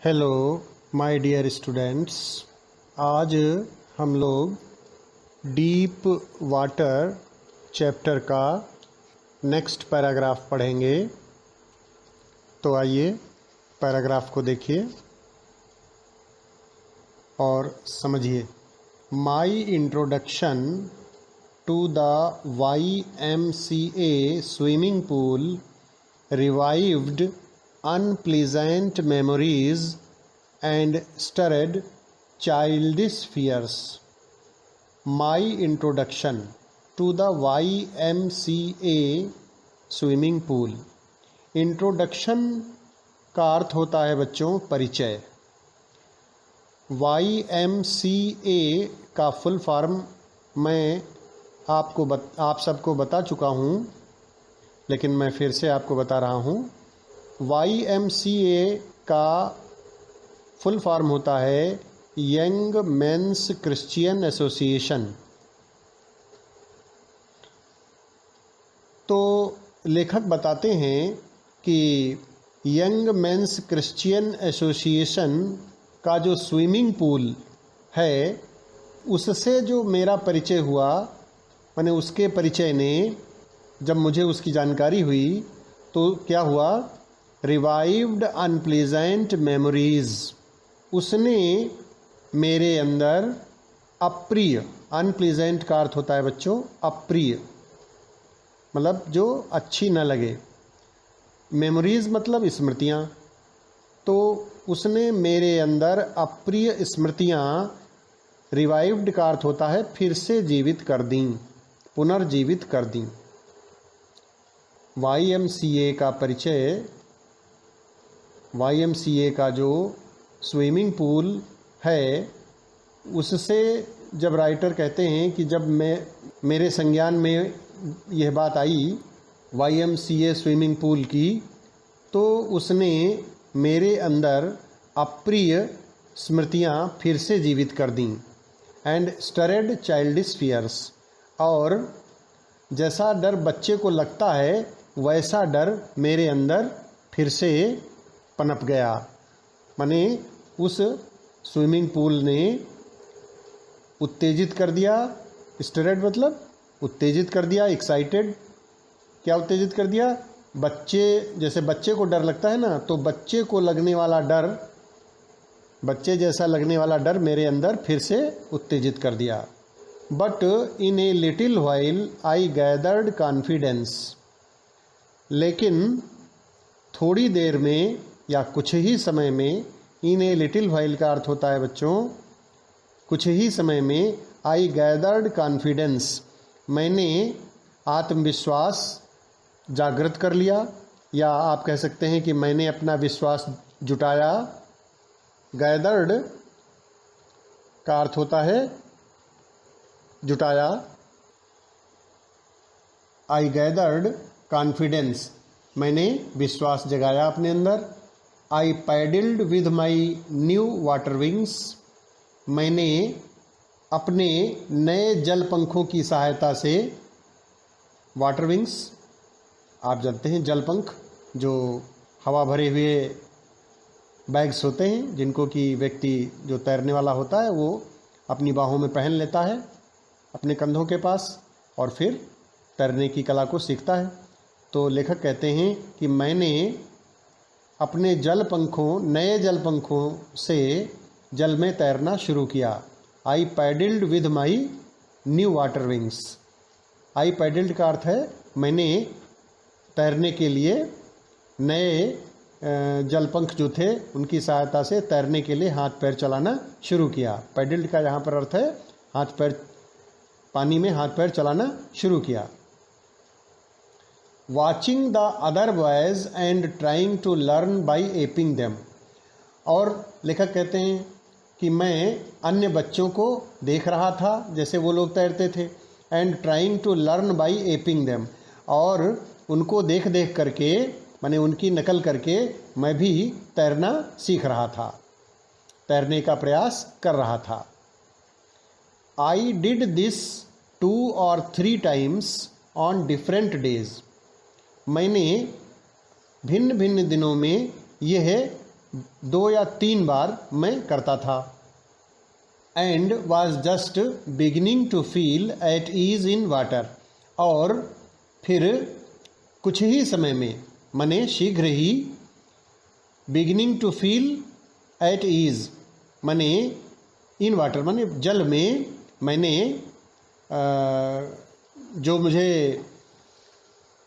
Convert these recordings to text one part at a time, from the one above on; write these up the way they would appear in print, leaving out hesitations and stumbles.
Hello my dear students. आज हम लोग डीप वाटर चैप्टर का नेक्स्ट पैराग्राफ पढ़ेंगे। तो आइए पैराग्राफ को देखिए और समझिए। My introduction to the YMCA swimming pool revived unpleasant memories and stirred childish fears. My introduction to the YMCA swimming pool. Introduction का अर्थ होता है बच्चों परिचय। YMCA का फुल फॉर्म मैं आप सबको बता चुका हूँ, लेकिन मैं फिर से आपको बता रहा हूँ। YMCA का फुल फॉर्म होता है यंग मेंस क्रिश्चियन एसोसिएशन। तो लेखक बताते हैं कि यंग मेंस क्रिश्चियन एसोसिएशन का जो स्विमिंग पूल है उससे जो मेरा परिचय हुआ, माने उसके परिचय ने जब मुझे उसकी जानकारी हुई तो क्या हुआ, रिवाइव्ड अनप्लीजेंट मेमोरीज, उसने मेरे अंदर अप्रिय, अनप्लीजेंट का अर्थ होता है बच्चों अप्रिय, मतलब जो अच्छी न लगे, मेमोरीज मतलब स्मृतियाँ, तो उसने मेरे अंदर अप्रिय स्मृतियाँ, रिवाइव्ड का अर्थ होता है फिर से जीवित कर दी, पुनर्जीवित कर दी। YMCA का परिचय, YMCA का जो स्विमिंग पूल है उससे जब राइटर कहते हैं कि जब मेरे संज्ञान में यह बात आई YMCA स्विमिंग पूल की, तो उसने मेरे अंदर अप्रिय स्मृतियाँ फिर से जीवित कर दी। एंड स्टरेड चाइल्डिश फियर्स, और जैसा डर बच्चे को लगता है वैसा डर मेरे अंदर फिर से पनप गया। माने उस स्विमिंग पूल ने उत्तेजित कर दिया, स्टरेड मतलब उत्तेजित कर दिया, एक्साइटेड, क्या उत्तेजित कर दिया, जैसे बच्चे को डर लगता है ना, तो बच्चे को लगने वाला डर, बच्चे जैसा लगने वाला डर मेरे अंदर फिर से उत्तेजित कर दिया। But in a little while I gathered confidence, लेकिन थोड़ी देर में या कुछ ही समय में, इन ए लिटिल व्हाइल का अर्थ होता है बच्चों कुछ ही समय में, आई गैदर्ड कॉन्फिडेंस, मैंने आत्मविश्वास जागृत कर लिया, या आप कह सकते हैं कि मैंने अपना विश्वास जुटाया। गैदर्ड का अर्थ होता है जुटाया। आई गैदर्ड कॉन्फिडेंस, मैंने विश्वास जगाया अपने अंदर। I paddled with my new water wings, मैंने अपने नए जल पंखों की सहायता से, वाटर विंग्स आप जानते हैं जल पंख जो हवा भरे हुए बैग्स होते हैं जिनको कि व्यक्ति जो तैरने वाला होता है वो अपनी बाहों में पहन लेता है अपने कंधों के पास और फिर तैरने की कला को सीखता है। तो लेखक कहते हैं कि मैंने अपने नए जल पंखों से जल में तैरना शुरू किया। I paddled with my new water wings, I paddled का अर्थ है मैंने तैरने के लिए नए जल पंख जो थे उनकी सहायता से तैरने के लिए हाथ पैर चलाना शुरू किया। पैडल्ड का यहाँ पर अर्थ है हाथ पैर, पानी में हाथ पैर चलाना शुरू किया। Watching the other boys and trying to learn by aping them, और लेखक कहते हैं कि मैं अन्य बच्चों को देख रहा था जैसे वो लोग तैरते थे, and trying to learn by aping them, और उनको देख देख करके, माने उनकी नकल करके मैं भी तैरना सीख रहा था, तैरने का प्रयास कर रहा था। I did this 2 or 3 times on different days, मैंने भिन्न भिन्न दिनों में यह 2 या 3 बार मैं करता था। And was just beginning to feel at ease in water, और फिर कुछ ही समय में, मैंने शीघ्र ही, beginning to feel at ease मैंने इन वाटर मैंने जल में, मैंने जो मुझे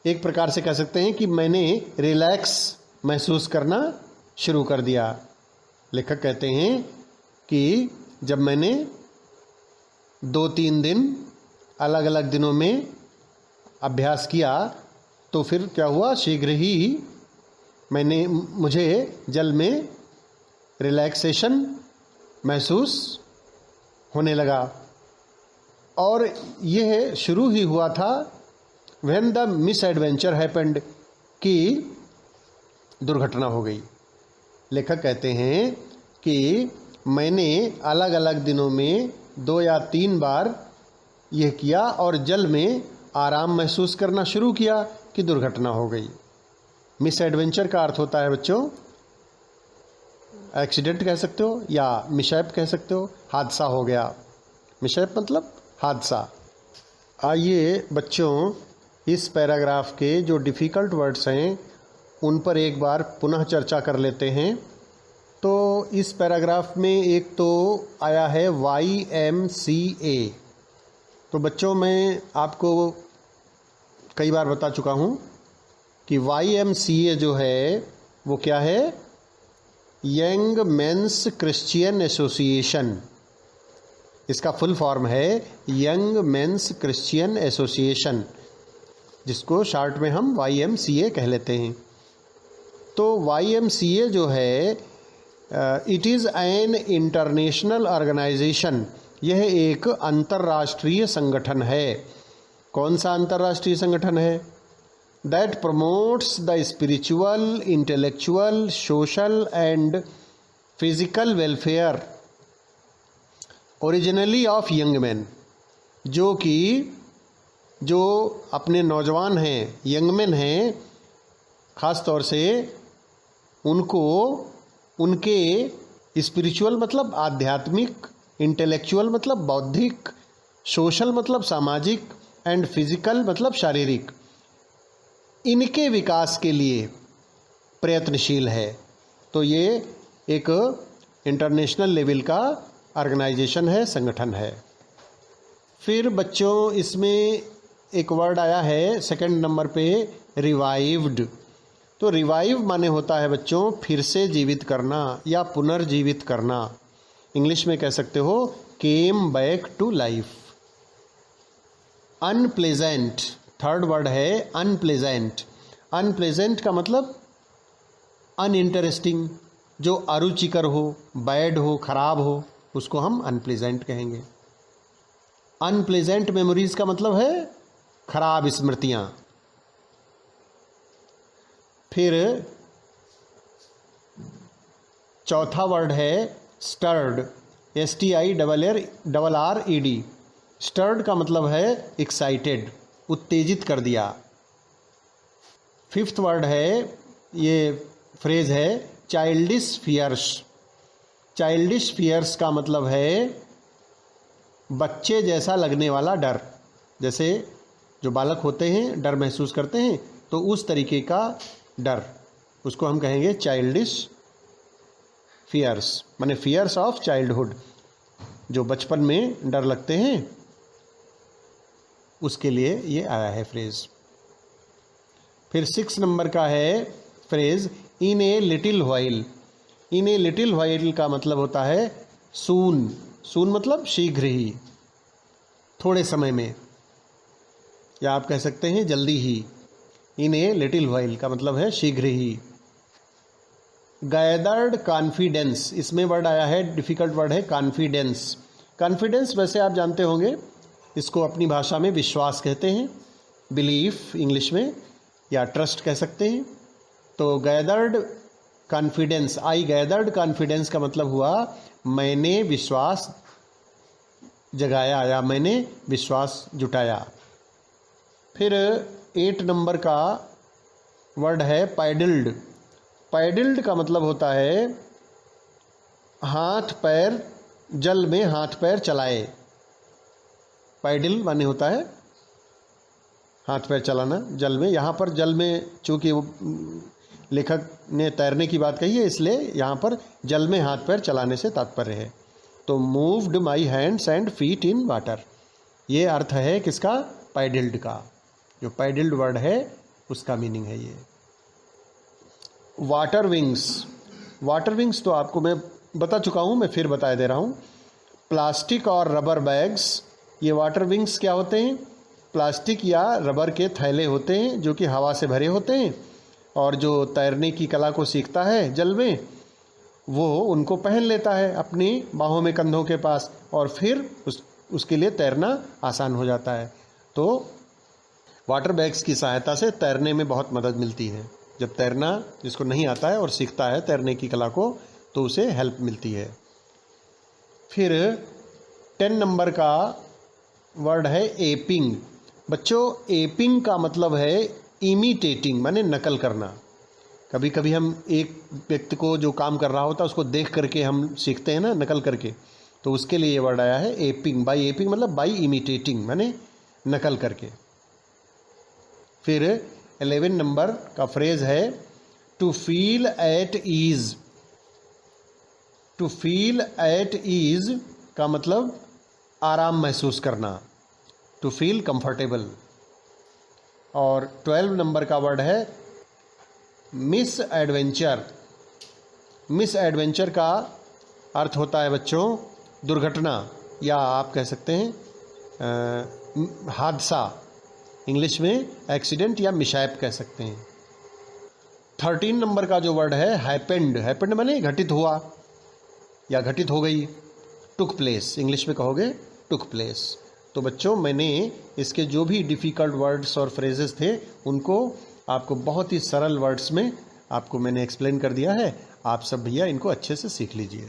एक प्रकार से कह सकते हैं कि मैंने रिलैक्स महसूस करना शुरू कर दिया। लेखक कहते हैं कि जब मैंने 2-3 दिन अलग अलग दिनों में अभ्यास किया तो फिर क्या हुआ, शीघ्र ही मुझे जल में रिलैक्सेशन महसूस होने लगा। और यह शुरू ही हुआ था when the miss adventure happened, कि दुर्घटना हो गई। लेखक कहते हैं कि मैंने अलग अलग दिनों में 2 या 3 बार यह किया और जल में आराम महसूस करना शुरू किया कि दुर्घटना हो गई। मिस एडवेंचर का अर्थ होता है बच्चों, एक्सीडेंट कह सकते हो या मिशैप कह सकते हो, हादसा हो गया। मिशैप मतलब हादसा। आइए बच्चों, इस पैराग्राफ के जो डिफ़िकल्ट वर्ड्स हैं उन पर एक बार पुनः चर्चा कर लेते हैं। तो इस पैराग्राफ में एक तो आया है YMCA। तो बच्चों, मैं आपको कई बार बता चुका हूँ कि YMCA जो है वो क्या है, यंग मेंस क्रिश्चियन एसोसिएशन। इसका फुल फॉर्म है यंग मेंस क्रिश्चियन एसोसिएशन, जिसको शॉर्ट में हम YMCA कह लेते हैं। तो YMCA जो है, it is an international organization, यह एक अंतर्राष्ट्रीय संगठन है। कौन सा अंतर्राष्ट्रीय संगठन है? That promotes the spiritual, intellectual, social and physical welfare originally of young man, जो अपने नौजवान हैं, यंग मैन हैं, ख़ास तौर से उनको उनके स्पिरिचुअल मतलब आध्यात्मिक, इंटेलेक्चुअल मतलब बौद्धिक, सोशल मतलब सामाजिक, एंड फिजिकल मतलब शारीरिक, इनके विकास के लिए प्रयत्नशील है। तो ये एक इंटरनेशनल लेवल का ऑर्गेनाइजेशन है, संगठन है। फिर बच्चों, इसमें एक वर्ड आया है सेकंड नंबर पे, रिवाइव्ड। तो रिवाइव माने होता है बच्चों फिर से जीवित करना या पुनर्जीवित करना। इंग्लिश में कह सकते हो came back to life. Unpleasant, third word है अनप्लेजेंट। अनप्लेजेंट का मतलब अनइंटरेस्टिंग, जो अरुचिकर हो, बैड हो, खराब हो, उसको हम अनप्लेजेंट कहेंगे। अनप्लेजेंट मेमोरीज का मतलब है खराब स्मृतियां। फिर चौथा वर्ड है स्टर्ड, STIRRED। स्टर्ड का मतलब है एक्साइटेड, उत्तेजित कर दिया। फिफ्थ वर्ड है, ये फ्रेज है चाइल्डिश फियर्स। चाइल्डिश फियर्स का मतलब है बच्चे जैसा लगने वाला डर। जैसे जो बालक होते हैं डर महसूस करते हैं, तो उस तरीके का डर, उसको हम कहेंगे चाइल्डिश फियर्स, माने फियर्स ऑफ चाइल्डहुड, जो बचपन में डर लगते हैं, उसके लिए ये आया है फ्रेज। फिर 6 नंबर का है phrase in a little while. In a little while का मतलब होता है सून। सून मतलब शीघ्र ही, थोड़े समय में, या आप कह सकते हैं जल्दी ही। इन ए लिटिल व्हाइल का मतलब है शीघ्र ही। गैदर्ड कॉन्फिडेंस, इसमें वर्ड आया है, डिफिकल्ट वर्ड है कॉन्फिडेंस। कॉन्फिडेंस वैसे आप जानते होंगे, इसको अपनी भाषा में विश्वास कहते हैं, बिलीफ इंग्लिश में, या ट्रस्ट कह सकते हैं। तो gathered confidence, I gathered confidence का मतलब हुआ मैंने विश्वास जगाया या मैंने विश्वास जुटाया। फिर 8 नंबर का वर्ड है पैडल्ड। पैडल्ड का मतलब होता है हाथ पैर, जल में हाथ पैर चलाए। पैडल माने होता है हाथ पैर चलाना जल में। यहाँ पर जल में चूँकि लेखक ने तैरने की बात कही है, इसलिए यहाँ पर जल में हाथ पैर चलाने से तात्पर्य है। तो moved my hands and feet in water, ये अर्थ है किसका? पैडल्ड का। जो पैडल्ड वर्ड है उसका मीनिंग है ये। वाटर विंग्स, वाटर विंग्स तो आपको मैं बता चुका हूँ, मैं फिर बता दे रहा हूँ। प्लास्टिक और रबर बैग्स, ये वाटर विंग्स क्या होते हैं? प्लास्टिक या रबर के थैले होते हैं जो कि हवा से भरे होते हैं, और जो तैरने की कला को सीखता है जल में वो उनको पहन लेता है अपनी बाहों में, कंधों के पास, और फिर उसके लिए तैरना आसान हो जाता है। तो वाटर बैग्स की सहायता से तैरने में बहुत मदद मिलती है। जब तैरना जिसको नहीं आता है और सीखता है तैरने की कला को, तो उसे हेल्प मिलती है। फिर 10 नंबर का वर्ड है एपिंग। बच्चों, एपिंग का मतलब है इमिटेटिंग, माने नकल करना। कभी कभी हम एक व्यक्ति को जो काम कर रहा होता है उसको देख करके हम सीखते हैं ना, नकल करके, तो उसके लिए ये वर्ड आया है एपिंग। बाई एपिंग मतलब बाई इमिटेटिंग, माने नकल करके। फिर 11 नंबर का फ्रेज है to feel at ease. To feel at ease का मतलब आराम महसूस करना, टू फील कंफर्टेबल। और 12 नंबर का वर्ड है मिस एडवेंचर। मिस एडवेंचर का अर्थ होता है बच्चों दुर्घटना, या आप कह सकते हैं हादसा, इंग्लिश में एक्सीडेंट या मिसहैप कह सकते हैं। 13 नंबर का जो वर्ड है हैपेंड। हैपेंड माने घटित हुआ या घटित हो गई। टुक प्लेस, इंग्लिश में कहोगे टुक प्लेस। तो बच्चों, मैंने इसके जो भी डिफ़िकल्ट वर्ड्स और फ्रेजेस थे उनको आपको बहुत ही सरल वर्ड्स में आपको मैंने एक्सप्लेन कर दिया है। आप सब भैया इनको अच्छे से सीख लीजिए।